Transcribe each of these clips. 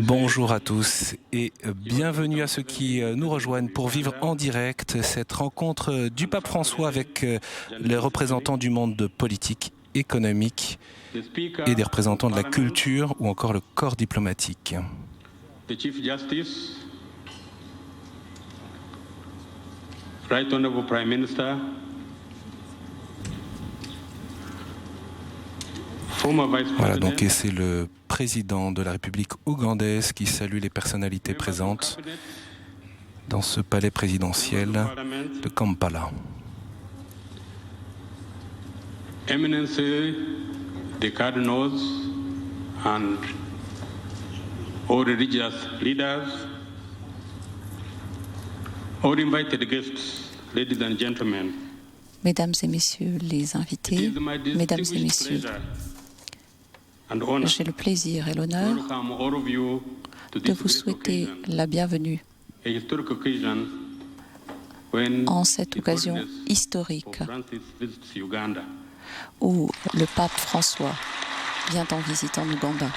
Bonjour à tous et bienvenue à ceux qui nous rejoignent pour vivre en direct cette rencontre du pape François avec les représentants du monde politique, économique et des représentants de la culture ou encore le corps diplomatique. The Chief Justice, Right Honorable Prime Minister, former Vice President. Voilà, donc et c'est le président de la République ougandaise qui salue les personnalités présentes dans ce palais présidentiel de Kampala. Eminence, the cardinals and all religious leaders, all invited guests, ladies and gentlemen. Mesdames et messieurs les invités, mesdames et messieurs, j'ai le plaisir et l'honneur de vous souhaiter la bienvenue en cette occasion historique où le pape François vient en visite en Ouganda.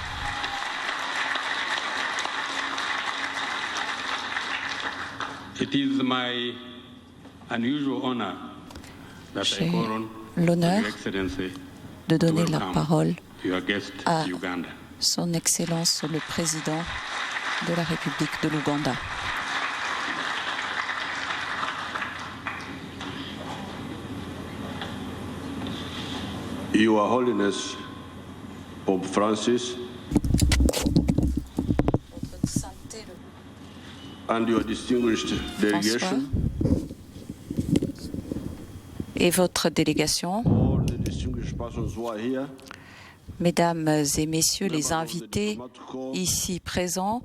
It is my unusual honor that J'ai I call on l'honneur Your Excellency de donner la parole your guest à Uganda. Son Excellence le Président de la République de l'Ouganda. Your Holiness, Pope Francis, and your distinguished delegation, et votre délégation, all the distinguished persons who are here, mesdames et messieurs les invités ici présents,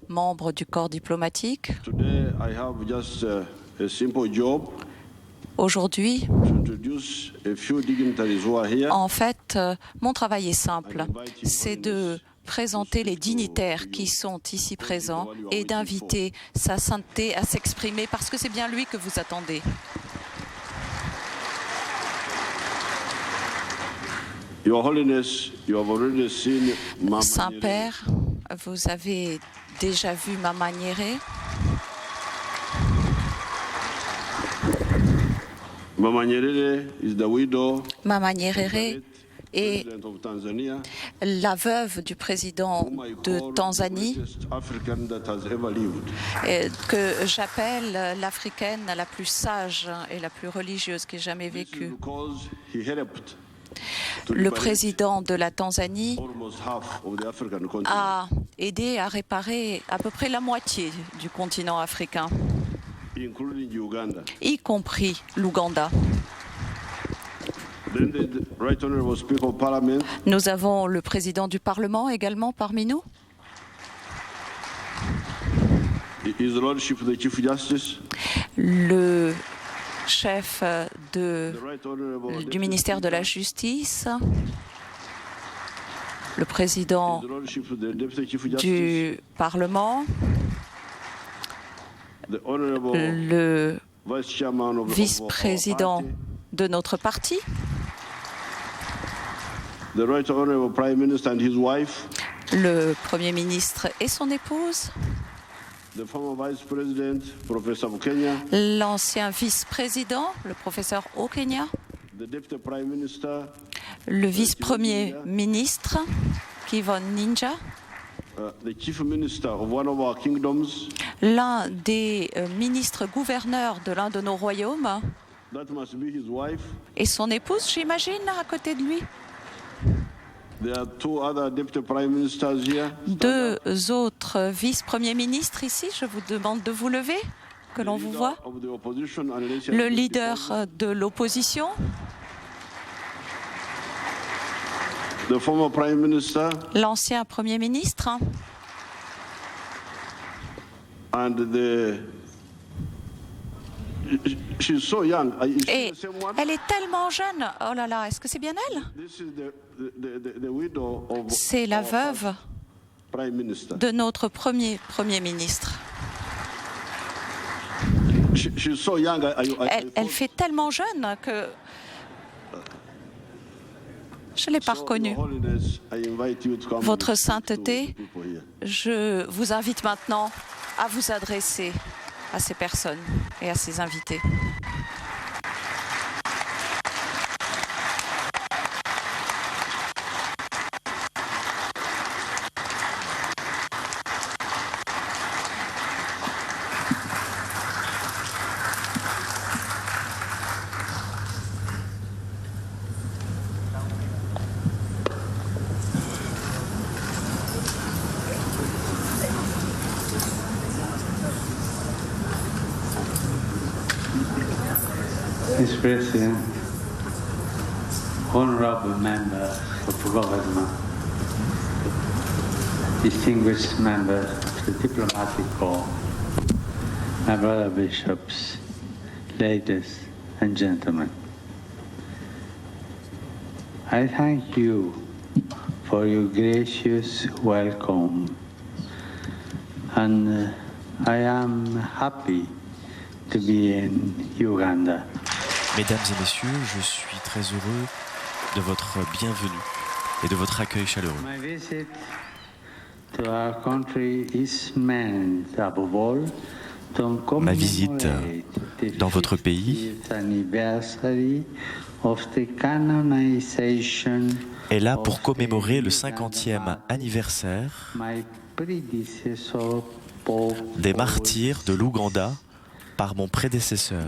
membres du corps diplomatique. today I have just a simple job Aujourd'hui, to introduce a few dignitaries who are here. en fait, mon travail est simple, c'est de présenter les dignitaires qui sont ici présents et d'inviter sa sainteté à s'exprimer parce que c'est bien lui que vous attendez. Your Holiness, you have already seen Mama Nyerere. Saint-Père, vous avez déjà vu Mama Nyerere. Mama Nyerere is the widow Mama Nyerere est President of Tanzania, la veuve du président whom I de call the Tanzanie, greatest African that has ever lived. que j'appelle l'Africaine la plus sage et la plus religieuse qui ait jamais This is vécue. because he helped to Le liberate président de la Tanzanie almost half of the African continent. a aidé à réparer à peu près la moitié du continent africain, Including Uganda. y compris l'Ouganda. Then the Right Honorable Speaker of Parliament, Nous avons le président du Parlement également parmi nous, His Lordship the Chief Justice, le chef the Right Honorable du Deputy ministère de la Speaker, Justice, le président His Lordship the Deputy Chief Justice, du Parlement, the Honorable le Vice Chairman of our vice-président party, de notre parti, the Right Honorable Prime Minister and his wife, le Premier ministre et son épouse, the former Vice President, Professor Bukenya, l'ancien vice-président, le professeur Okenya, the Deputy Prime Minister, le vice-premier ministre, Kivon Ninja, the Chief Minister of one of our kingdoms. l'un des ministres gouverneurs de l'un de nos royaumes, That must be his wife. et son épouse, j'imagine, à côté de lui. There are two other Deputy Prime Ministers here. Deux autres vice-premiers ministres ici, je vous demande de vous lever, que l'on vous voit. Of the opposition and election Le leader de l'opposition, the former Prime Minister l'ancien Premier ministre, and the. She's so young. Is she et the same one? elle est tellement jeune. Oh là là, est-ce que c'est bien elle? This is the widow of C'est la our veuve Prime Minister. de notre Premier ministre. She's so young. Elle fait tellement jeune que Je ne l'ai pas reconnu. Votre sainteté, je vous invite maintenant à vous adresser à ces personnes et à ces invités. Mr. President, honorable members of the government, distinguished members of the diplomatic corps, my brother bishops, ladies and gentlemen, I thank you for your gracious welcome, and I am happy to be in Uganda. Mesdames et messieurs, je suis très heureux de votre bienvenue et de votre accueil chaleureux. My visit to our country is meant above all to Ma visite dans votre pays est là pour commémorer le 50e anniversaire des martyrs de l'Ouganda par mon prédécesseur.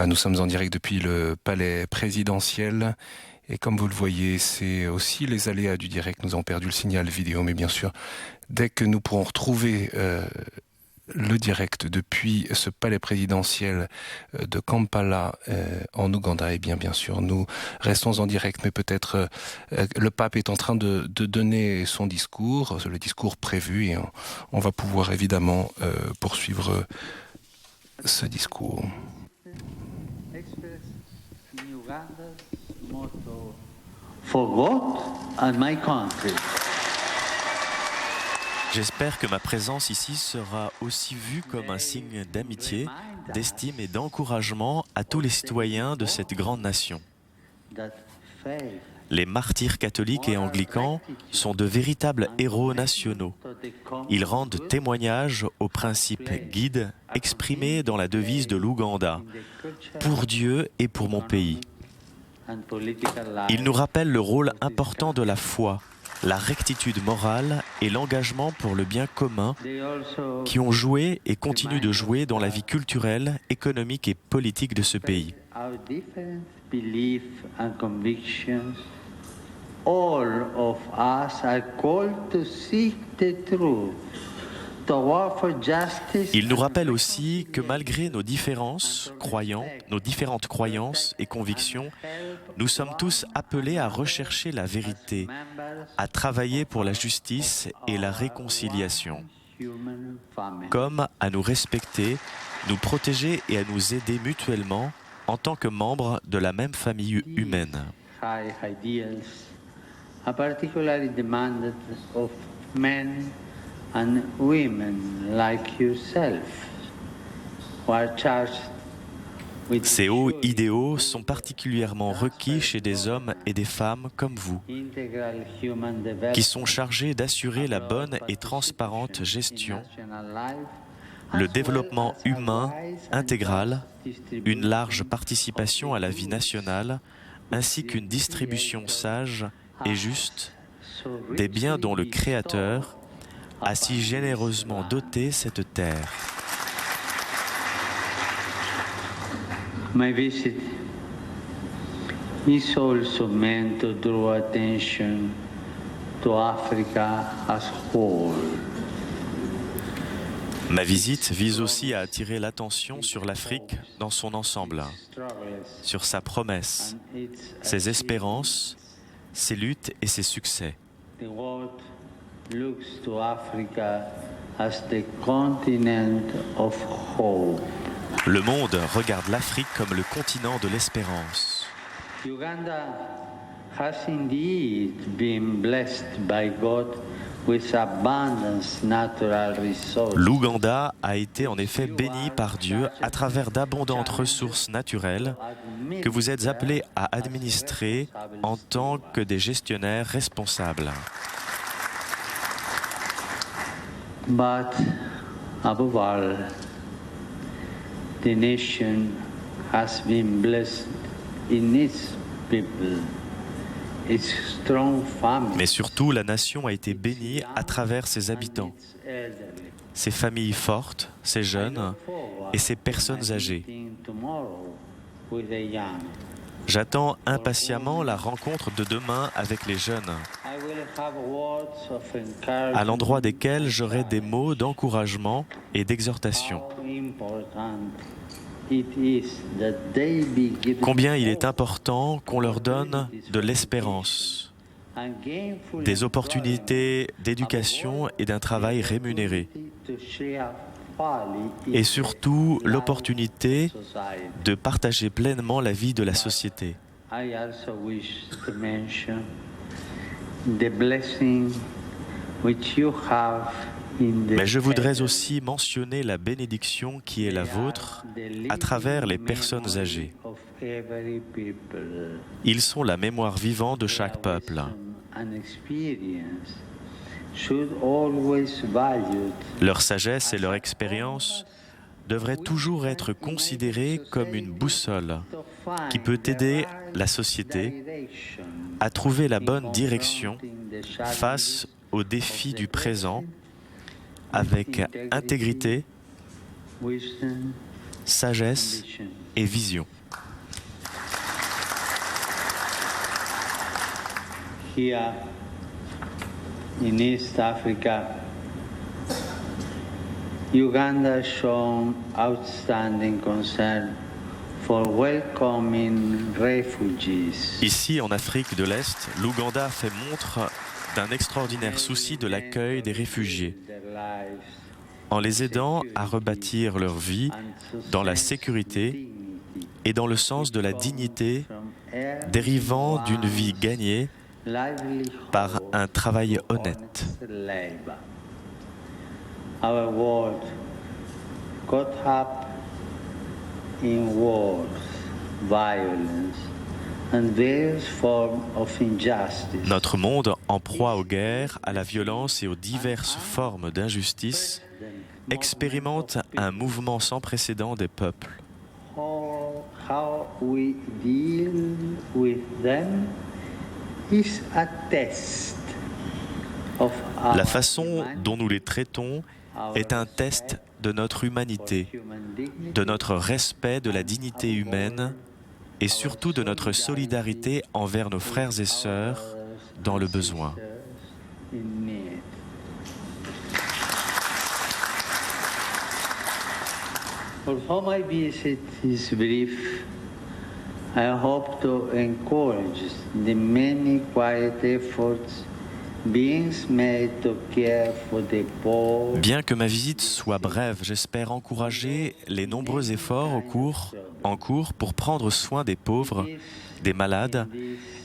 Nous sommes en direct depuis le palais présidentiel et comme vous le voyez, c'est aussi les aléas du direct. Nous avons perdu le signal vidéo, mais bien sûr, dès que nous pourrons retrouver le direct depuis ce palais présidentiel de Kampala en Ouganda, et bien sûr, nous restons en direct, mais peut-être le pape est en train de donner son discours, le discours prévu, et on va pouvoir évidemment poursuivre ce discours. For God and my country. J'espère que ma présence ici sera aussi vue comme un signe d'amitié, d'estime et d'encouragement à tous les citoyens de cette grande nation. Les martyrs catholiques et anglicans sont de véritables héros nationaux. Ils rendent témoignage aux principes guides exprimés dans la devise de l'Ouganda, « Pour Dieu et pour mon pays ». Ils nous rappellent le rôle important de la foi, la rectitude morale et l'engagement pour le bien commun qui ont joué et continuent de jouer dans la vie culturelle, économique et politique de ce pays. All of us are called to seek the truth. Il nous rappelle aussi que malgré nos différentes croyances et convictions, nous sommes tous appelés à rechercher la vérité, à travailler pour la justice et la réconciliation, comme à nous respecter, nous protéger et à nous aider mutuellement en tant que membres de la même famille humaine. And women like yourself who are charged with Ces hauts idéaux sont particulièrement requis chez des hommes et des femmes comme vous, qui sont chargés d'assurer la bonne et transparente gestion, le développement humain intégral, une large participation à la vie nationale, ainsi qu'une distribution sage et juste des biens dont le Créateur a si généreusement doté cette terre. My visit is also meant to draw attention to Africa as a whole. Ma visite vise aussi à attirer l'attention sur l'Afrique dans son ensemble, sur sa promesse, ses espérances, ses luttes et ses succès. Looks to Africa as the continent of hope. Le monde regarde l'Afrique comme le continent de l'espérance. Uganda has indeed been blessed by God with abundance natural resources. L'Ouganda a été en effet béni par Dieu à travers d'abondantes ressources naturelles que vous êtes appelés à administrer en tant que des gestionnaires responsables. But above all, the nation has been blessed in its people, its strong family, Mais surtout, la nation a été bénie à travers ses habitants, ses familles fortes, ses jeunes et ses personnes âgées. J'attends impatiemment la rencontre de demain avec les jeunes, à l'endroit desquels j'aurai des mots d'encouragement et d'exhortation. Combien il est important qu'on leur donne de l'espérance, des opportunités d'éducation et d'un travail rémunéré, et surtout l'opportunité de partager pleinement la vie de la société. Mais je voudrais aussi mentionner la bénédiction qui est la vôtre à travers les personnes âgées. Ils sont la mémoire vivante de chaque peuple. Leur sagesse et leur expérience devraient toujours être considérées comme une boussole qui peut aider la société à trouver la bonne direction face aux défis du présent avec intégrité, sagesse et vision. Here in East Africa, Uganda has shown outstanding concern for welcoming refugees. Ici, en Afrique de l'Est, l'Ouganda fait montre d'un extraordinaire souci de l'accueil des réfugiés, en les aidant à rebâtir leur vie dans la sécurité et dans le sens de la dignité dérivant d'une vie gagnée par un travail honnête. Our world caught up in wars, violence, and various forms of injustice. Notre monde, en proie aux guerres, à la violence et aux diverses formes d'injustice, expérimente un mouvement sans précédent des peuples. How we deal with them is a test of our La façon dont nous les traitons est un test de notre humanité, de notre respect de la dignité humaine et surtout de notre solidarité envers nos frères et sœurs dans le besoin. in need. Although my visit is brief, I hope to encourage the many quiet efforts being made to care for the poor. Bien que ma visite soit brève, j'espère encourager les nombreux efforts en cours pour prendre soin des pauvres, des malades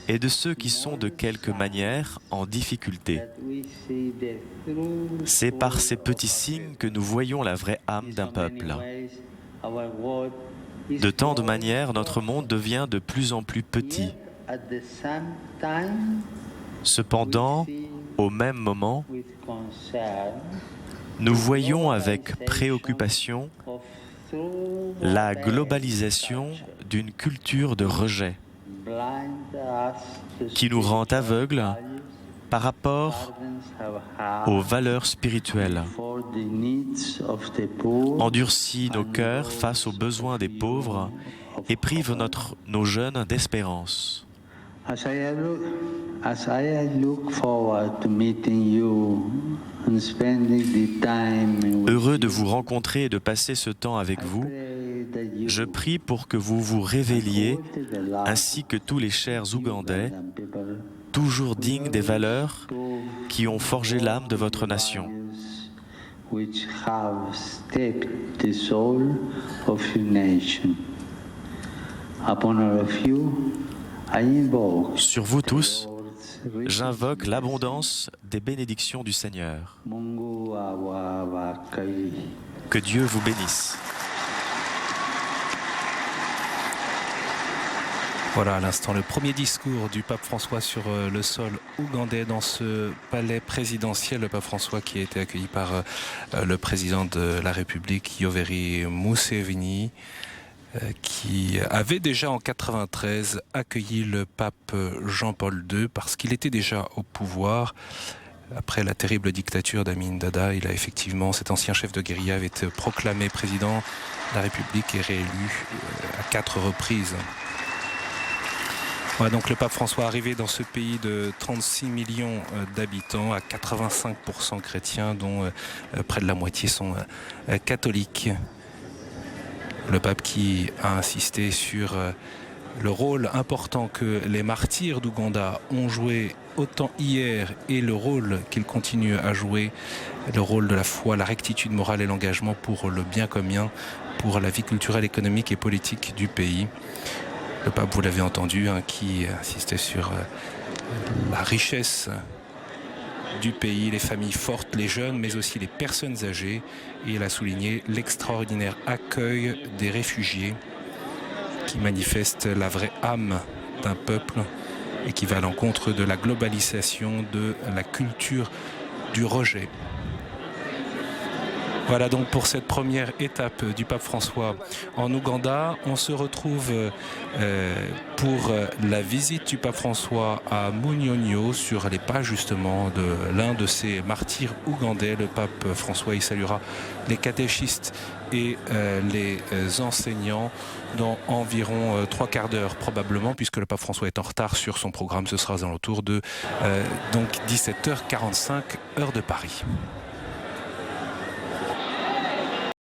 et de ceux qui sont de quelque manière en difficulté. C'est par ces petits signes que nous voyons la vraie âme d'un peuple. De tant de manières, notre monde devient de plus en plus petit. Cependant, au même moment, nous voyons avec préoccupation la globalisation d'une culture de rejet qui nous rend aveugles par rapport aux valeurs spirituelles, endurcit nos cœurs face aux besoins des pauvres et prive nos jeunes d'espérance. As I look forward to meeting you and spending the time Heureux de vous rencontrer et de passer ce temps avec vous, je prie pour que vous vous révéliez, ainsi que tous les chers Ougandais, toujours dignes des valeurs qui ont forgé l'âme de votre nation. which have steeped the soul of your nation. Upon all of you, Sur vous tous, j'invoque l'abondance des bénédictions du Seigneur. Que Dieu vous bénisse. Voilà à l'instant le premier discours du pape François sur le sol ougandais dans ce palais présidentiel. Le pape François qui a été accueilli par le président de la République, Yoweri Museveni, qui avait déjà en 93 accueilli le pape Jean-Paul II parce qu'il était déjà au pouvoir. Après la terrible dictature d'Amin Dada, il a effectivement, cet ancien chef de guérilla avait été proclamé président de la République et réélu à 4 reprises. Voilà donc le pape François arrivé dans ce pays de 36 millions d'habitants, à 85% chrétiens, dont près de la moitié sont catholiques. Le pape qui a insisté sur le rôle important que les martyrs d'Ouganda ont joué autant hier et le rôle qu'ils continuent à jouer, le rôle de la foi, la rectitude morale et l'engagement pour le bien commun, pour la vie culturelle, économique et politique du pays. Le pape, vous l'avez entendu, qui insistait sur la richesse du pays, les familles fortes, les jeunes, mais aussi les personnes âgées. Et il a souligné l'extraordinaire accueil des réfugiés qui manifeste la vraie âme d'un peuple et qui va à l'encontre de la globalisation, de la culture du rejet. Voilà donc pour cette première étape du pape François en Ouganda. On se retrouve pour la visite du pape François à Munyonyo sur les pas justement de l'un de ces martyrs ougandais. Le pape François y saluera les catéchistes et les enseignants dans environ 3/4 d'heure probablement, puisque le pape François est en retard sur son programme. Ce sera aux alentours de 17h45 heure de Paris.